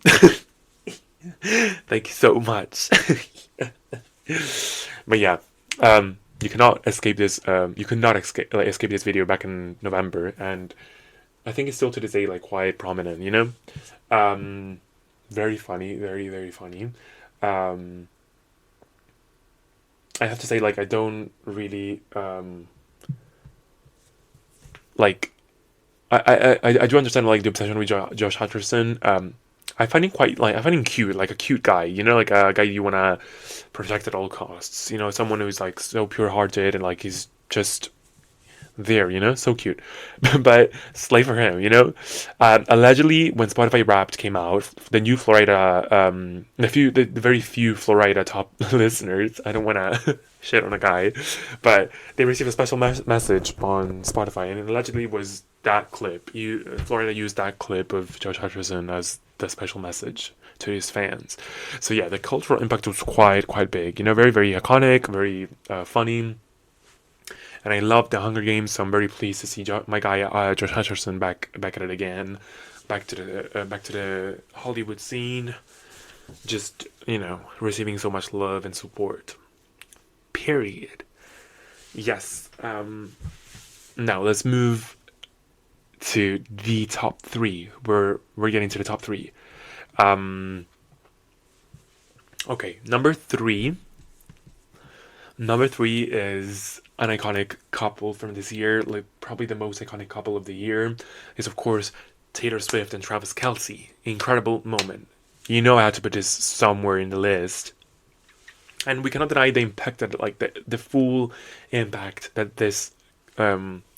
Thank you so much. But yeah, you cannot escape this. You could not escape this video back in November, and I think it's still to this day like quite prominent. You know, very funny, very funny. I have to say, like, I don't really like. I do understand like the obsession with Josh Hutcherson. I find him cute, like a cute guy, you know, like a guy you wanna protect at all costs. You know, someone who's like so pure-hearted and like he's just there, you know, so cute. But slay for him, you know. Allegedly, when Spotify Wrapped came out, the new Florida, the very few Florida top listeners, I don't want to shit on a guy, but they received a special message on Spotify, and it allegedly was that clip. Florida used that clip of Josh Hutcherson as the special message to his fans. So yeah, the cultural impact was quite big. You know, very very iconic, very funny. And I love the Hunger Games, so I'm very pleased to see my guy Josh Hutcherson back at it again, back to the Hollywood scene, just, you know, receiving so much love and support. Period. Yes. Now let's move to the top 3. We're getting to the top 3. Okay, number 3. Number 3 is an iconic couple from this year, like probably the most iconic couple of the year, is of course Taylor Swift and Travis Kelce. Incredible moment. You know I had to put this somewhere in the list. And we cannot deny the impact that, like, the full impact that this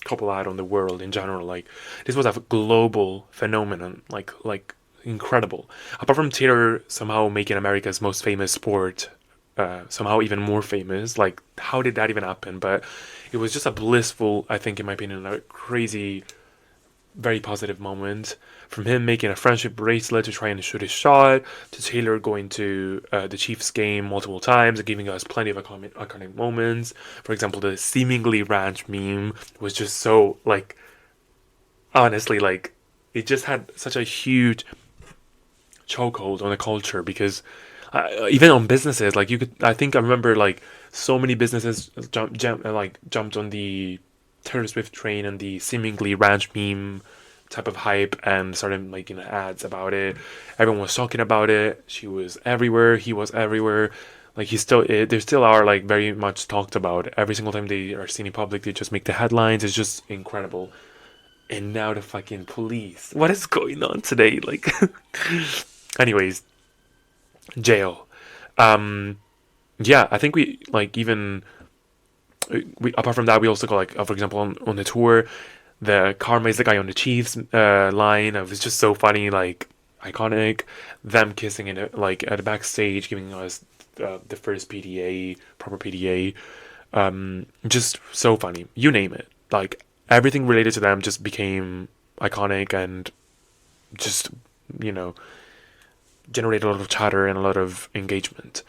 couple out on the world in general. Like this was a global phenomenon, like incredible. Apart from Taylor somehow making America's most famous sport somehow even more famous, like how did that even happen? But it was just a blissful, I think, in my opinion, a crazy, very positive moment. From him making a friendship bracelet to try and shoot his shot, to Taylor going to the Chiefs game multiple times and giving us plenty of iconic moments. For example, the seemingly ranch meme was just so, like, honestly, like, it just had such a huge chokehold on the culture because even on businesses, like, you could, I think I remember, like, so many businesses jumped on the Taylor Swift train and the seemingly ranch meme type of hype and started making ads about it. Everyone was talking about it. She was everywhere. He was everywhere. Like they still are like very much talked about. Every single time they are seen in public, they just make the headlines. It's just incredible. And now the fucking police. What is going on today? Like, anyways, jail. Um, yeah, I think we like even we apart from that, we also got like for example on the tour, the Karma is the guy on the Chiefs line. It was just so funny, like iconic. Them kissing in it, like at the backstage, giving us the first PDA, proper PDA. Just so funny. You name it. Like everything related to them just became iconic and just you know generated a lot of chatter and a lot of engagement.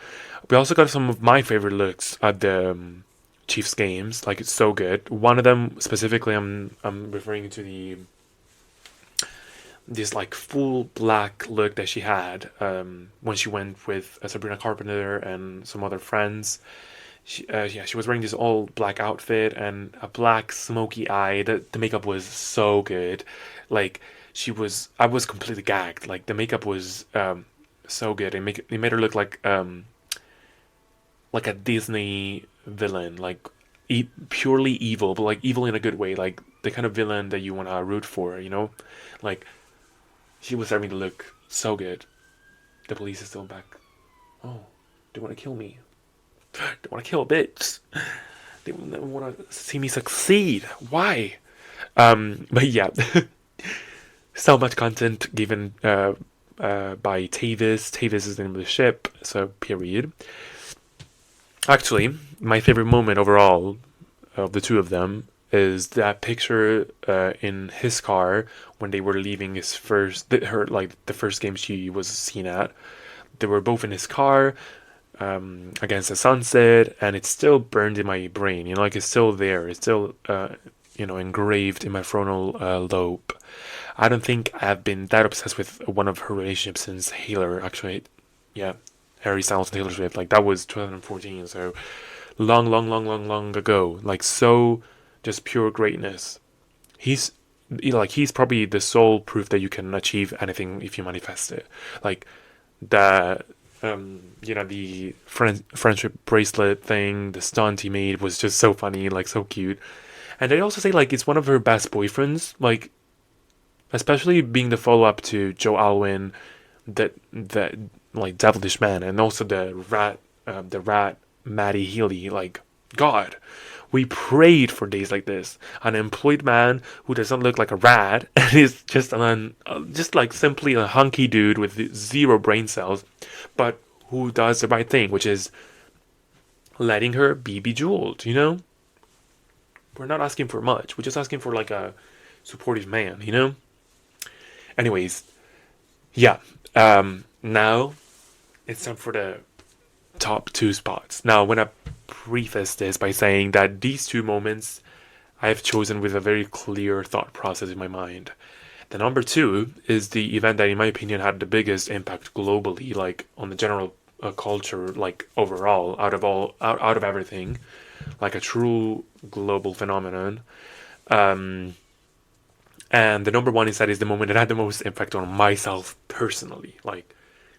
We also got some of my favorite looks at the Chiefs games. Like it's so good. One of them specifically, I'm referring to this like full black look that she had when she went with Sabrina Carpenter and some other friends. She was wearing this all black outfit and a black smoky eye. The makeup was so good. Like I was completely gagged. Like the makeup was so good. It made her look like a Disney villain, like purely evil, but like evil in a good way, like the kind of villain that you want to root for, you know? Like she was starting to look so good. The police is still back. Oh, they want to kill me. They want to kill a bitch. They want to see me succeed. Why? But yeah, so much content given by Tavis. Tavis is the name of the ship, so period. Actually, my favorite moment overall of the two of them is that picture in his car when they were leaving the first game she was seen at. They were both in his car against the sunset, and it's still burned in my brain. You know, like it's still there. It's still engraved in my frontal lobe. I don't think I've been that obsessed with one of her relationships since Hailey. Actually, yeah. Harry Styles and Taylor Swift, like that was 2014, so long ago. Like so, just pure greatness. He's probably the sole proof that you can achieve anything if you manifest it. Like the the friendship bracelet thing, the stunt he made was just so funny, like so cute. And they also say like it's one of her best boyfriends, like especially being the follow up to Joe Alwyn, that like devilish man, and also the rat Maddie Healy. Like God, we prayed for days like this. An employed man who doesn't look like a rat and is just just like simply a hunky dude with zero brain cells, but who does the right thing, which is letting her be bejeweled. You know, we're not asking for much. We're just asking for like a supportive man. You know. Anyways, yeah. Now it's time for the top two spots. Now, I want to preface this by saying that these two moments I have chosen with a very clear thought process in my mind. The number two is the event that, in my opinion, had the biggest impact globally, like on the general culture, like overall, out of everything, like a true global phenomenon. And the number one is the moment that had the most impact on myself personally, like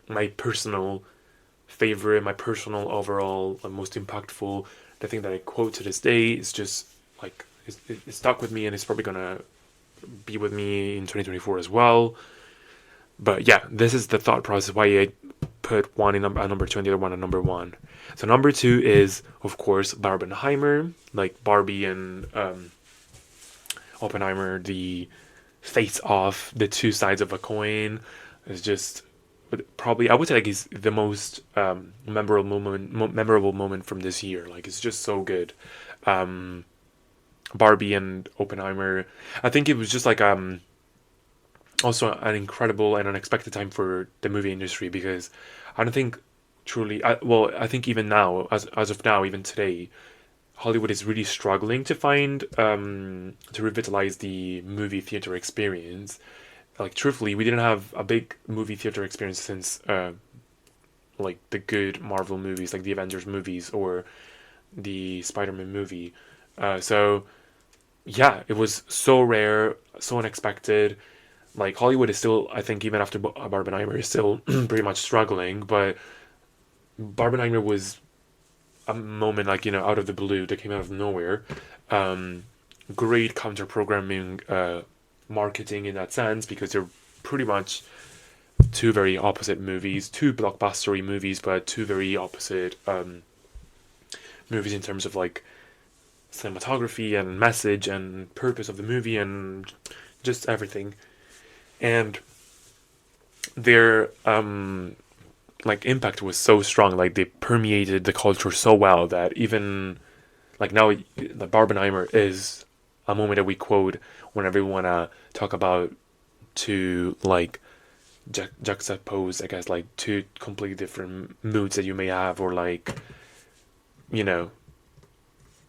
my personal favorite, my personal overall most impactful. The thing that I quote to this day is just like it stuck with me, and it's probably gonna be with me in 2024 as well. But yeah, this is the thought process why I put one in at number two and the other one at number one. So number two is of course Barbenheimer, like Barbie and Oppenheimer, the face off, the two sides of a coin, is just probably, I would say, like, is the most memorable moment from this year. Like, it's just so good. Um, Barbie and Oppenheimer. I think it was just like also an incredible and unexpected time for the movie industry, because I don't think truly, I think even now, as of now, even today, Hollywood is really struggling to find to revitalize the movie theater experience. Like, truthfully, we didn't have a big movie theater experience since like the good Marvel movies, like the Avengers movies or the Spider-Man movie. So yeah, it was so rare, so unexpected. Like, Hollywood is still, I think, even after Barbenheimer, is still pretty much struggling. But Barbenheimer was a moment, like, out of the blue, that came out of nowhere. Um, Great counter programming, marketing in that sense, because they're pretty much two very opposite movies, two blockbustery movies, but two very opposite movies in terms of like cinematography and message and purpose of the movie and just everything. And their like impact was so strong, like they permeated the culture so well that even like now the Barbenheimer is a moment that we quote whenever we want to talk about to like juxtapose, I guess, like two completely different moods that you may have, or like, you know,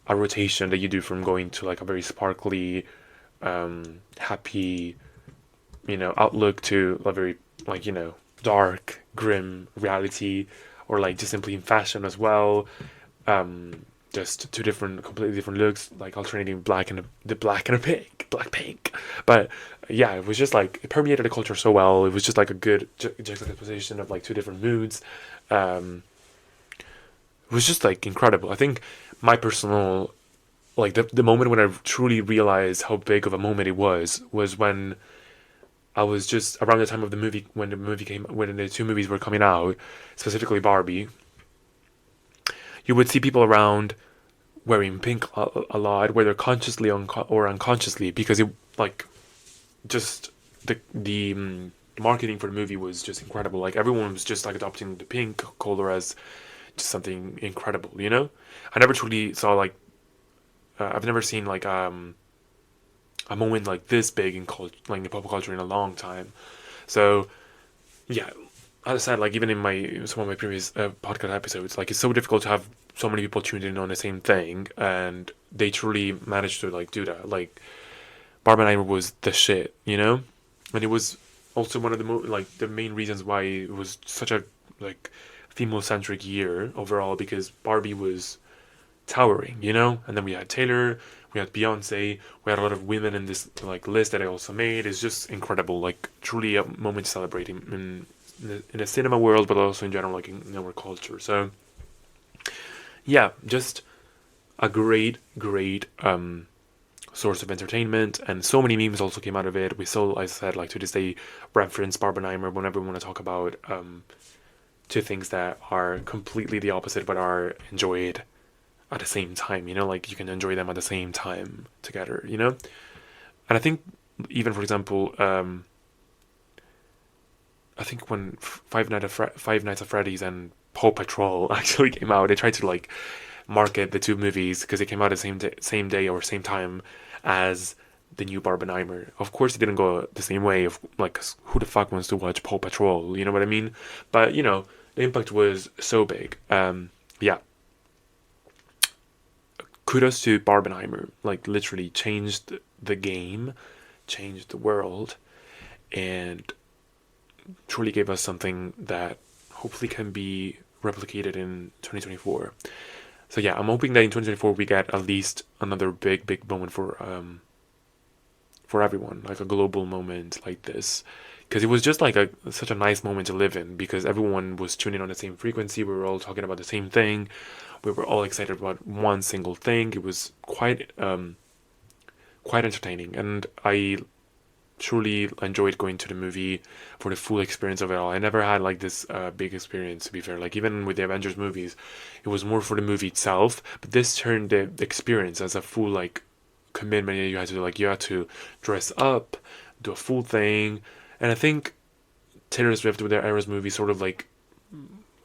a rotation that you do from going to like a very sparkly, happy, outlook to a very, like, dark, grim reality, or like just simply in fashion as well. Just two different, completely different looks, like alternating black and the black and a pink, black pink. But yeah, it was just like it permeated the culture so well. It was just like a good juxtaposition of like two different moods. Um, it was just like incredible. I think my personal, like, the moment when I truly realized how big of a moment it was when I was just around the time of the movie, when the two movies were coming out, specifically Barbie. You would see people around wearing pink a lot, whether consciously or unconsciously, because it, like, just the marketing for the movie was just incredible. Like, everyone was just like adopting the pink color as just something incredible. I never truly saw like I've never seen like a moment like this big in culture, like in pop culture, in a long time. So yeah, as I said, like, even in some of my previous podcast episodes, like, it's so difficult to have so many people tuned in on the same thing, and they truly managed to like do that. Like, Barbenheimer was the shit, and it was also one of like the main reasons why it was such a like female centric year overall, because Barbie was towering, and then we had Taylor, we had Beyonce, we had a lot of women in this like list that I also made. It's just incredible, like, truly a moment to celebrate in the cinema world, but also in general, like in our culture. So yeah, just a great source of entertainment, and so many memes also came out of it. We still, I said, like, to this day, reference Barbenheimer whenever we want to talk about two things that are completely the opposite but are enjoyed at the same time. Like, you can enjoy them at the same time together. And I think, even, for example, I think when Five Nights at Freddy's and Paw Patrol actually came out, they tried to like market the two movies because they came out at the same day or same time as the new Barbenheimer. Of course, it didn't go the same way. Of like, who the fuck wants to watch Paw Patrol? You know what I mean? But the impact was so big. Yeah. Kudos to Barbenheimer. Like, literally changed the game, changed the world, and truly gave us something that hopefully can be replicated in 2024. So yeah, I'm hoping that in 2024 we get at least another big moment for everyone, like a global moment like this, because it was just like such a nice moment to live in, because everyone was tuning on the same frequency. We were all talking about the same thing. We were all excited about one single thing. It was quite entertaining, and I truly enjoyed going to the movie for the full experience of it all. I never had like this big experience, to be fair. Like, even with the Avengers movies, it was more for the movie itself, but this turned the experience as a full like commitment. You had to dress up, do a full thing. And I think Taylor Swift with their Eras movie sort of like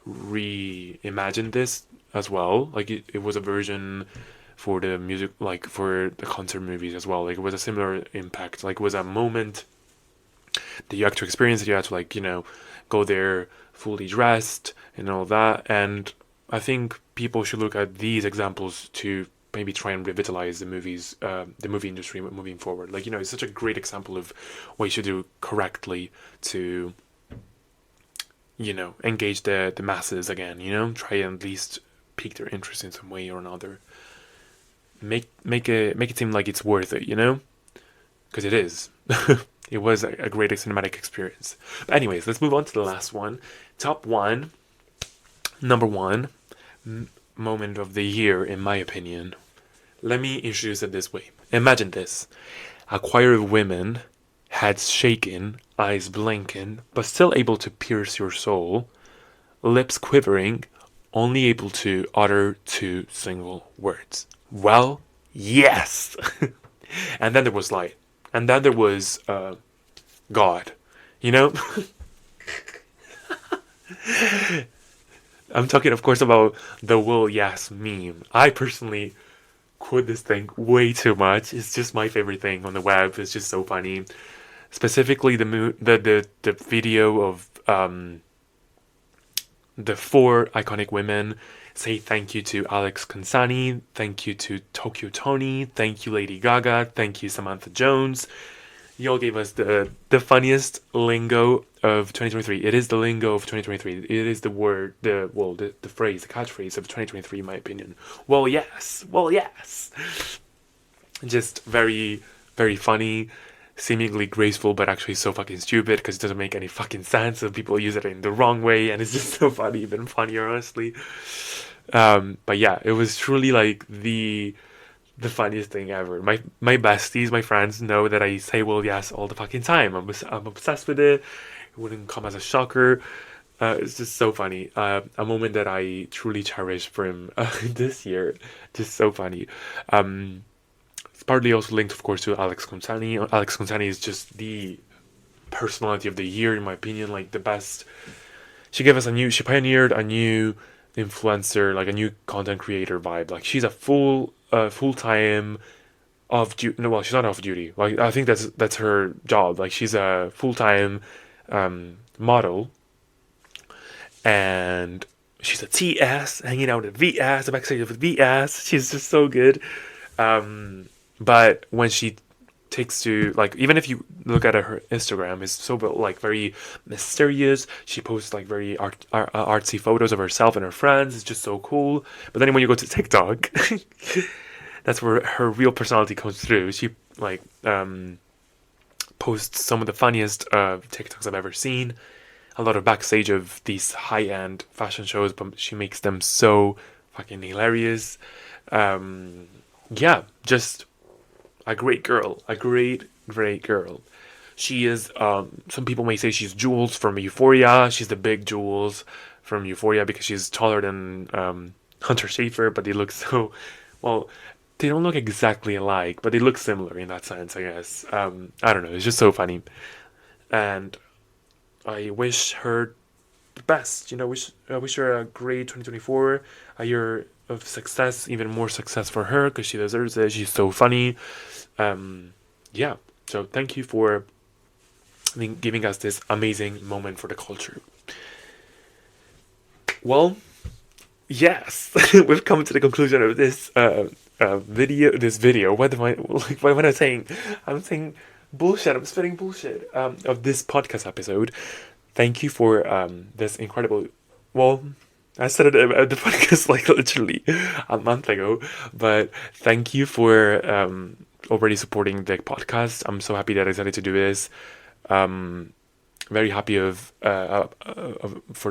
reimagined this as well. Like it was a version for the music, like for the concert movies as well. Like it was a similar impact. Like it was a moment that you had to experience it. You had to go there fully dressed and all that. And I think people should look at these examples to maybe try and revitalize the movie industry moving forward. Like it's such a great example of what you should do correctly to engage the masses again. Try and at least pique their interest in some way or another. Make it seem like it's worth it. Because it is. It was a great cinematic experience. But anyways, let's move on to the last one. Top one, number one moment of the year, in my opinion. Let me introduce it this way. Imagine this. A choir of women, heads shaken, eyes blinking, but still able to pierce your soul, lips quivering, only able to utter 2 single words. Well, yes! And then there was light. And then there was God. I'm talking, of course, about the "will yes" meme. I personally quote this thing way too much. It's just my favorite thing on the web. It's just so funny. Specifically, the video of the 4 iconic women say thank you to Alex Consani, thank you to Tokyo Toni, thank you Lady Gaga, thank you Samantha Jones. Y'all gave us the funniest lingo of 2023. It is the lingo of 2023. It is the word, the phrase, the catchphrase of 2023, in my opinion. Well, yes. Just very, very funny, seemingly graceful, but actually so fucking stupid because it doesn't make any fucking sense. And people use it in the wrong way, and it's just so funny, even funnier, honestly. But yeah, it was truly like the funniest thing ever. My besties, my friends know that I say "well, yes" all the fucking time. I'm obsessed with it. It wouldn't come as a shocker. It's just so funny. A moment that I truly cherish from this year. Just so funny. It's partly also linked, of course, to Alex Consani. Alex Consani is just the personality of the year, in my opinion. Like the best. She pioneered a new influencer, like a new content creator vibe. Like she's a full-time off duty. No, well, she's not off duty. Like I think that's her job. Like she's a full-time model, and she's a TS hanging out at VS, the backstage of VS. She's just so good. But when she takes to, like, even if you look at her Instagram, it's so like very mysterious. She posts like very artsy photos of herself and her friends. It's just so cool. But then when you go to TikTok, that's where her real personality comes through. She like posts some of the funniest TikToks I've ever seen. A lot of backstage of these high-end fashion shows, but she makes them so fucking hilarious. Yeah, just a great girl. A great girl. She is, some people may say she's Jules from Euphoria. She's the big Jules from Euphoria because she's taller than Hunter Schafer, but they look so, well, they don't look exactly alike, but they look similar in that sense, I guess. I don't know, it's just so funny. And I wish her the best, I wish her a great 2024, a year of success, even more success for her, because she deserves it. She's so funny. Yeah, so thank you for giving us this amazing moment for the culture. Well, yes, we've come to the conclusion of this video. What am I saying? I'm saying bullshit. I'm spitting bullshit. Of this podcast episode. Thank you for this incredible. Well, I said it at the podcast like literally a month ago, but thank you for already supporting the podcast. I'm so happy that I decided to do this. Very happy for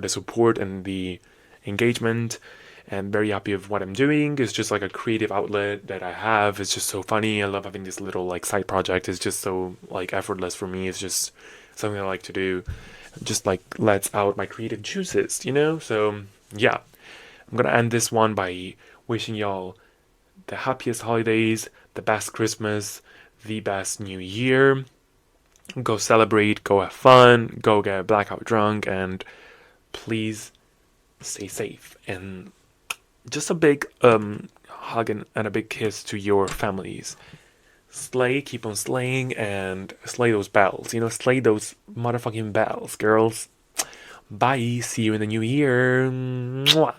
the support and the engagement, and very happy of what I'm doing. It's just like a creative outlet that I have. It's just so funny. I love having this little like side project. It's just so like effortless for me. It's just something I like to do. Just like lets out my creative juices, So yeah, I'm gonna end this one by wishing y'all the happiest holidays, the best Christmas, the best New Year. Go celebrate, go have fun, go get blackout drunk, and please stay safe. And just a big hug and a big kiss to your families. Slay, keep on slaying, and slay those bells. Slay those motherfucking bells, girls. Bye. See you in the new year. Mwah.